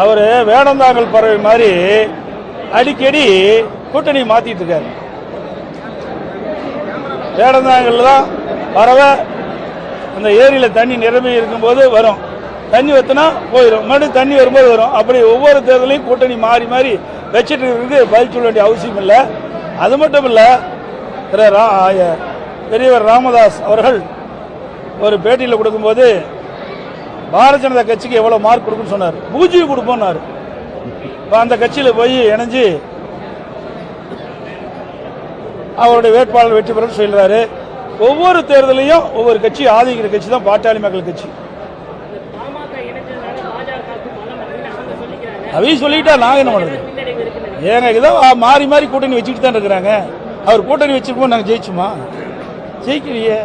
அவர் வேடந்தாங்கல் பறவை மாதிரி அடிக்கடி கூட்டணி மாத்திட்டு இருக்காரு. வேடந்தாங்கல் தான் பறவை அந்த ஏரியில் தண்ணி நிரம்பி இருக்கும்போது வரும், தண்ணி வத்தினா போயிடும், மறுபடியும் தண்ணி வரும்போது வரும். அப்படி ஒவ்வொரு தேர்தலையும் கூட்டணி மாறி மாறி வச்சுட்டு இருக்கிறதுக்கு பதில் சொல்ல வேண்டிய அவசியம் இல்லை. அது மட்டும் இல்லை, பெரியவர் ராமதாஸ் அவர்கள் ஒரு பேட்டியில் கொடுக்கும்போது பாரதிய ஜனதா கட்சிக்கு எவ்வளோ மார்க் கொடுக்குன்னு சொன்னார். 0 கொடுப்போம்னாரு. இப்போ அந்த கட்சியில் போய் இணைஞ்சு அவருடைய வேட்பாளர் வெற்றி பெற சொல்றாரு. ஒவ்வொரு தேர்தலையும் ஒவ்வொரு கட்சி ஆதரிக்கிற கட்சி தான் பாட்டாளி மக்கள் கட்சி. அவையும் சொல்லிட்டா நாங்க என்ன பண்றது? ஏங்க இதான் மாறி மாறி கூட்டணி வச்சுக்கிட்டு தான் இருக்கிறாங்க. அவர் கூட்டணி வச்சிருப்போம், நாங்கள் ஜெயிச்சுமா? ஜெயிக்கலையே.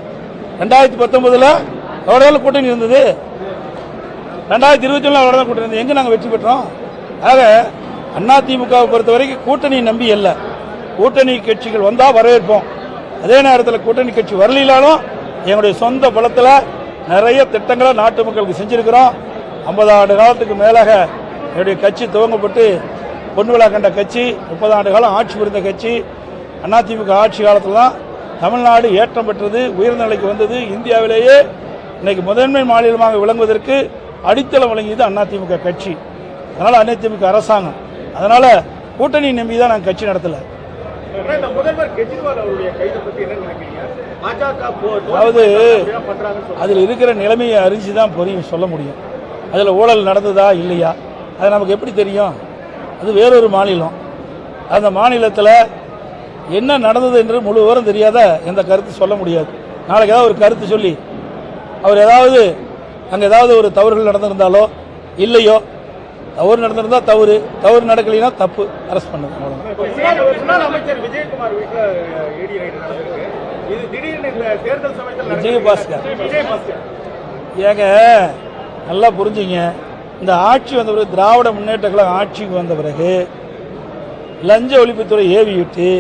2019 அவரோட கூட்டணி இருந்தது, 2021 அவரோட தான் கூட்டணி இருந்தது. எங்க நாங்கள் வெற்றி பெற்றோம்? ஆக அதிமுகவை பொறுத்த வரைக்கும் கூட்டணி நம்பி இல்லை. கூட்டணி கட்சிகள் வந்தால் வரவேற்போம். அதே நேரத்தில் கூட்டணி கட்சி வரலாலும் எங்களுடைய சொந்த பலத்தில் நிறைய திட்டங்களை நாட்டு மக்களுக்கு செஞ்சிருக்கிறோம். 50 ஆண்டு காலத்துக்கு மேலாக என்னுடைய கட்சி துவங்கப்பட்டு பொன்விழா கண்ட கட்சி, 30 ஆண்டு காலம் ஆட்சி புரிந்த கட்சி. அதிமுக ஆட்சி காலத்தில் தான் தமிழ்நாடு ஏற்றம் பெற்றது, உயர்ந்த நிலைக்கு வந்தது. இந்தியாவிலேயே இன்னைக்கு முதன்மை மாநிலமாக விளங்குவதற்கு அடித்தளம் வழங்கியது அதிமுக கட்சி. அதனால் அதிமுக அரசாங்கம். அதனால கூட்டணி நம்பி தான் நாங்கள் கட்சி நடத்தலை. அதாவது அதில் இருக்கிற நிலைமையை அறிஞ்சு தான் புரியும் சொல்ல முடியும். அதில் ஊழல் நடந்ததா இல்லையா அது நமக்கு எப்படி தெரியும்? அது வேறொரு மாநிலம். அந்த மாநிலத்தில் என்ன நடந்தது என்று முழு விவரம் தெரியாத எந்த கருத்து சொல்ல முடியாது. நாளைக்கு ஏதாவது ஒரு கருத்து சொல்லி அவர் ஏதாவது அங்கே ஏதாவது ஒரு தவறுகள் நடந்திருந்தாலோ இல்லையோ, தவறு நடந்திருந்தா தவறு, தவறு நடக்கலைன்னா தப்பு, அரெஸ்ட் பண்ணுது. விஜயபாஸ்கர் ஏங்க நல்லா புரிஞ்சுங்க. இந்த ஆட்சி வந்த பிறகு, திராவிட முன்னேற்ற கழகம் ஆட்சிக்கு வந்த பிறகு லஞ்ச ஒழிப்புத்துறை ஏவிவிட்டு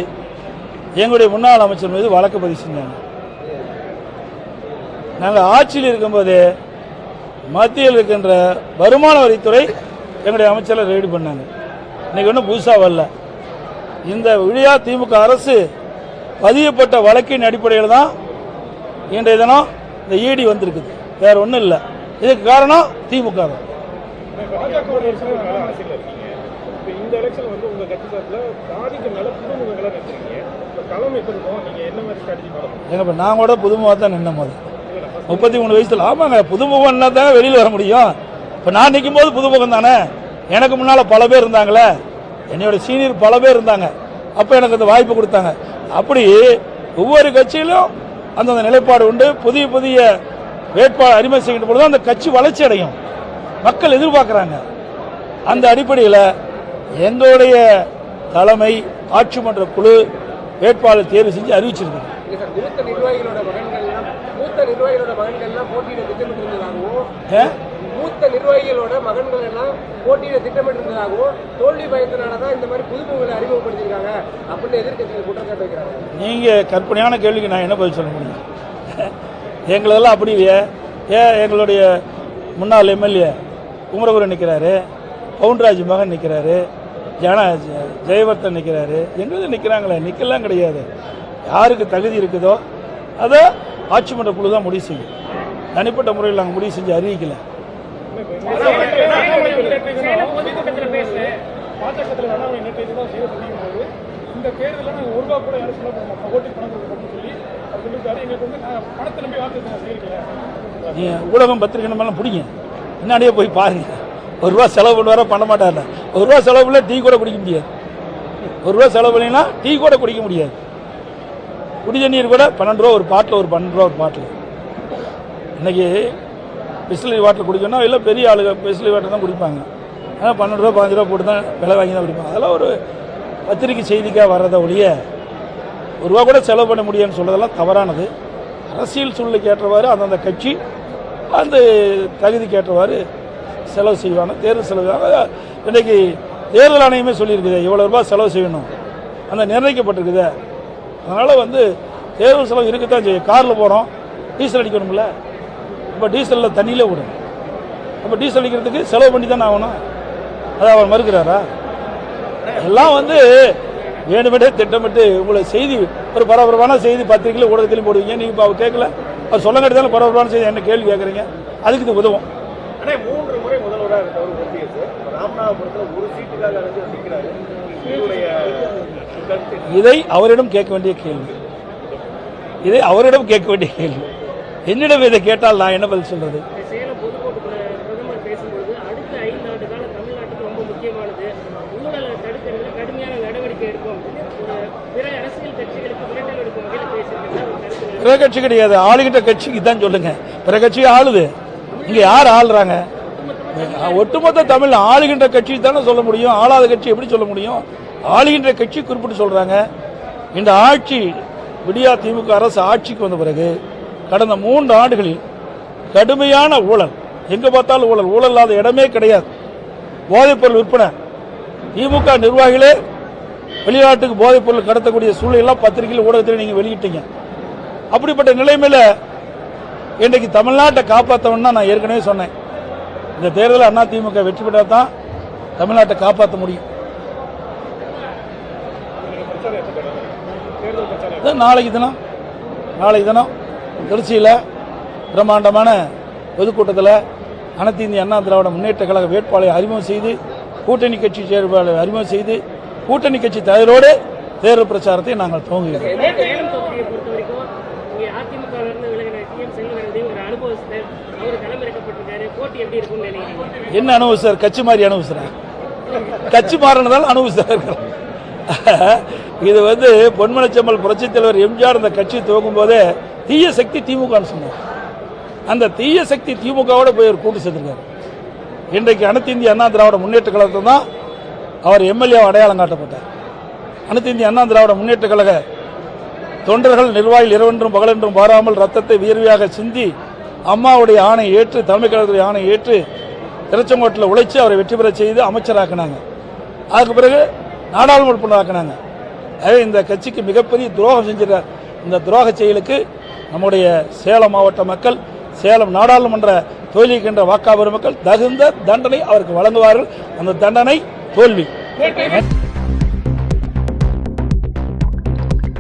எங்களுடைய முன்னாள் அமைச்சர் மீது வழக்கு பதிவு செஞ்சாங்க. நாங்கள் ஆட்சியில் இருக்கும்போது மத்தியில் இருக்கின்ற வருமான வரித்துறை எங்களுடைய அமைச்சரை ரெடி பண்ணாங்க. இன்னைக்கு ஒன்றும் புதுசாக வரல. இந்த விழியா திமுக அரசு பதியப்பட்ட வழக்கின் அடிப்படையில் தான் இன்றைய தினம் இந்த ஈடி வந்திருக்குது, வேற ஒன்றும் இல்லை. இதுக்கு காரணம் திமுக தான். நான் கூட புதுமுகமாக தான் நின்ன போது 33 வயசுல. ஆமாங்க, புதுமுகம் தான் வெளியில் வர முடியும். இப்போ நான் நிற்கும் போது புதுமுகம் தானே. எனக்கு முன்னால் பல பேர் இருந்தாங்களே, என்னோட சீனியர் பல பேர் இருந்தாங்க. அப்போ எனக்கு அந்த வாய்ப்பு கொடுத்தாங்க. அப்படி ஒவ்வொரு கட்சியிலும் அந்தந்த நிலைப்பாடு உண்டு. புதிய புதிய வேட்பாளர் அறிமுகம் செய்கின்ற பொழுது அந்த கட்சி வளர்ச்சி அடையும், மக்கள் எதிர்பார்க்குறாங்க. அந்த அடிப்படையில் எங்களுடைய தலைமை ஆட்சி மன்ற குழு வேட்பாளர் தேர்வு செஞ்சு அறிவிச்சிருக்கு. மூத்த நிர்வாகிகளோட மகன்கள் எல்லாம் போட்டியிட திட்டமிட்டிருந்ததாகவும் தோல்வி பயத்தினாலதான் இந்த மாதிரி புதுமுகங்களை அறிமுகப்படுத்திருக்காங்க அப்படின்னு எதிர்க்கட்சிகள் குற்றச்சாட்டு வைக்கிறாங்க. நீங்க கற்பனையான கேள்விக்கு நான் என்ன பதில் சொல்ல முடியும்? எங்களெல்லாம் அப்படி இல்லையே. எங்களுடைய முன்னாள் எம்எல்ஏ குமரகுரு நிற்கிறாரு, பவுன்ராஜ் மகன் நிற்கிறாரு, ஜெயவர்த்தன் நிற்கிறாரு, எங்களுக்கு நிற்கிறாங்களே, நிற்கலாம் கிடையாது. யாருக்கு தகுதி இருக்குதோ அதை ஆட்சி மன்ற குழு தான் முடிவு செய்யும். தனிப்பட்ட முறையில் நாங்கள் முடிவு செஞ்சு அறிவிக்கல. ஊடகம் பத்திரிகை நம்மளாம் பிடிங்க, முன்னாடியே போய் பாருங்க. ₹1 செலவு பண்ணுவாரா பண்ண மாட்டார். ₹1 செலவு பண்ணல டீ கூட குடிக்க முடியாது. ₹1 செலவு பண்ணினா டீ கூட குடிக்க முடியாது. குடி தண்ணீர் கூட ₹12 ஒரு பாட்டில், ஒரு ₹12 ஒரு பாட்டில். இன்னைக்கு பிஸ்லரி வாட்டர் குடிக்கணும், இல்லை பெரிய ஆளுங்க பிஸ்லரி வாட்டர் தான் குடிப்பாங்க. ஆனால் ₹12 ₹15 போட்டு தான் விலை வாங்கி தான் குடிப்பாங்க. அதெல்லாம் ஒரு பத்திரிக்கை செய்திக்காக வர்றதை ஒழிய ₹1 கூட செலவு பண்ண முடியும்னு சொல்றதெல்லாம் தவறானது. அரசியல் சூழ்நிலைக்கு ஏற்றவாறு அந்தந்த கட்சி அந்த தகுதிக்கு ஏற்றவாறு செலவு செய்வாங்க, தேர்தல் செலவு. இன்றைக்கு தேர்தல் ஆணையமே சொல்லியிருக்குது இவ்வளோ செலவு செய்யணும், அந்த நிர்ணயிக்கப்பட்டிருக்குது. அதனால் தேர்தல் செலவு இருக்கத்தான் செய்யும். காரில் போகிறோம், டீசல் அடிக்கணும்ல. இப்போ டீசலில் தண்ணியிலே விடும். அப்போ டீசல் அடிக்கிறதுக்கு செலவு பண்ணி தானே ஆகணும். அதை அவர் மறுக்கிறாரா? எல்லாம் வந்து வேணுமென்றே திட்டமிட்டு உங்களை செய்தி ஒரு பரபரப்பான செய்தி பத்திரிகையில் ஊடகத்திலையும் போடுவீங்க. நீங்கள் இப்போ அவர் கேட்கல, அவர் சொல்ல கேட்டதாலும் பரபரப்பான செய்தி என்ன கேள்வி கேட்குறீங்க? அதுக்கு இது உதவும். ஆனால் 3 முறை முதல்வராக இருந்தவர் ஓபிஎஸ் ராமநாதபுரத்தில் ஒரு சீட்டுக்காக நிற்கிறாரு. இதை அவரிடம் கேட்க வேண்டிய கேள்வி. இதை அவரிடம் கேட்க வேண்டிய கேள்வி. என்னிடம் இதை கேட்டால் நான் என்ன பதில் சொல்றது? சேலம் பொதுக்கூட்டத்தில் பிரதமர் பேசும்போது அடுத்த 5 ஆண்டு காலம் தமிழ்நாட்டுக்கு ரொம்ப முக்கியமானது, ஊழலை தடுக்கிறதுல கடுமையான நடவடிக்கை எடுக்கும், பிற அரசியல் கட்சிகளுக்கு மிரட்டல் எடுக்கும் வகையில் பேசியிருக்கிறார். பிற கட்சி கிடையாது, ஆளுகின்ற கட்சிக்கு தான் சொல்லுங்க. பிற கட்சி ஆளுது. இங்க யார் ஆளுறாங்க? ஒட்டுமொத்த தமிழ் ஆளுகின்ற கட்சி தானே சொல்ல முடியும். ஆளாத கட்சி எப்படி சொல்ல முடியும்? ஆளுகின்ற கட்சி குறிப்பிட்டு சொல்றாங்க. இந்த ஆட்சி விடியா திமுக அரசு ஆட்சிக்கு வந்த பிறகு கடந்த 3 ஆண்டுகளில் கடுமையான ஊழல், எங்க பார்த்தாலும் ஊழல், ஊழல் இல்லாத இடமே கிடையாது. போதைப்பொருள் விற்பனை, திமுக நிர்வாகிகளே வெளிநாட்டுக்கு போதைப்பொருள் கடத்தக்கூடிய சூழலெல்லாம் பத்திரிகையில் ஊடகத்தில் நீங்க வெளியிட்டீங்க. அப்படிப்பட்ட நிலைமையில இன்றைக்கு தமிழ்நாட்டை காப்பாற்றணும்னா நான் ஏற்கனவே சொன்னேன், இந்த தேர்தலில் அதிமுக வெற்றி பெற்றால் தான் தமிழ்நாட்டை காப்பாற்ற முடியும். நாளைக்கு தினம் திருச்சியில் பிரம்மாண்டமான பொதுக்கூட்டத்தில் அனைத்து இந்திய அண்ணா திராவிட முன்னேற்ற கழக வேட்பாளரை அறிமுகம் செய்து, கூட்டணி கட்சி செயற்பாளரை அறிமுகம் செய்து, கூட்டணி கட்சி தலைவரோடு தேர்தல் பிரச்சாரத்தை நாங்கள் துவங்குகிறோம். சேலம் தொகுதியை பொறுத்த வரைக்கும் இங்கே அதிமுகவிலிருந்து விலகின டிஎம் செல்வகணபதி ஒரு அனுபவஸ்தர், அவர் களமிறக்கப்பட்டிருக்காரு. போட்டி எப்படி இருக்கும்னு நினைக்கிறீங்க? என்ன அனுபவிச்சார்? கட்சி மாறி அனுபவிச்சார். கட்சி மாறினதால் அனுபவிச்சார் இருக்கிறோம். இது வந்து பொன்மனச்செம்மல் புரட்சித் தலைவர் எம்ஜிஆர் இந்த கட்சி துவங்கும் போதே தீய சக்தி திமுகன்னு சொன்னார். அந்த தீய சக்தி திமுகவோட போய் ஒரு கூட்டு சேர்ந்திருக்காரு. இன்றைக்கு அனைத்து இந்திய அண்ணா திராவிட முன்னேற்ற கழகத்தில் தான் அவர் எம்எல்ஏ அடையாளம் காட்டப்பட்டார். அனைத்து இந்திய அண்ணா திராவிட முன்னேற்ற கழக தொண்டர்கள் நிர்வாகிகள் இரவென்றும் பகலென்றும் பாராமல் ரத்தத்தை வியர்வையாக சிந்தி அம்மாவுடைய ஆணை ஏற்று, தலைமை கழகத்துடைய ஆணை ஏற்று திருச்செங்கோட்டில் உழைச்சி அவரை வெற்றி பெற செய்து அமைச்சராக்கினாங்க. அதுக்கு பிறகு நாடாளுமன்ற உறுப்பினராக்கினாங்க. எனவே இந்த கட்சிக்கு மிகப்பெரிய துரோகம் செஞ்சிருக்கார். இந்த துரோக செயலுக்கு நம்முடைய சேலம் மாவட்ட மக்கள், சேலம் நாடாளுமன்ற தொகுதிக்கின்ற வாக்காளர் மக்கள் தகுந்த தண்டனை அவருக்கு வழங்குவார்கள். அந்த தண்டனை தோல்வி.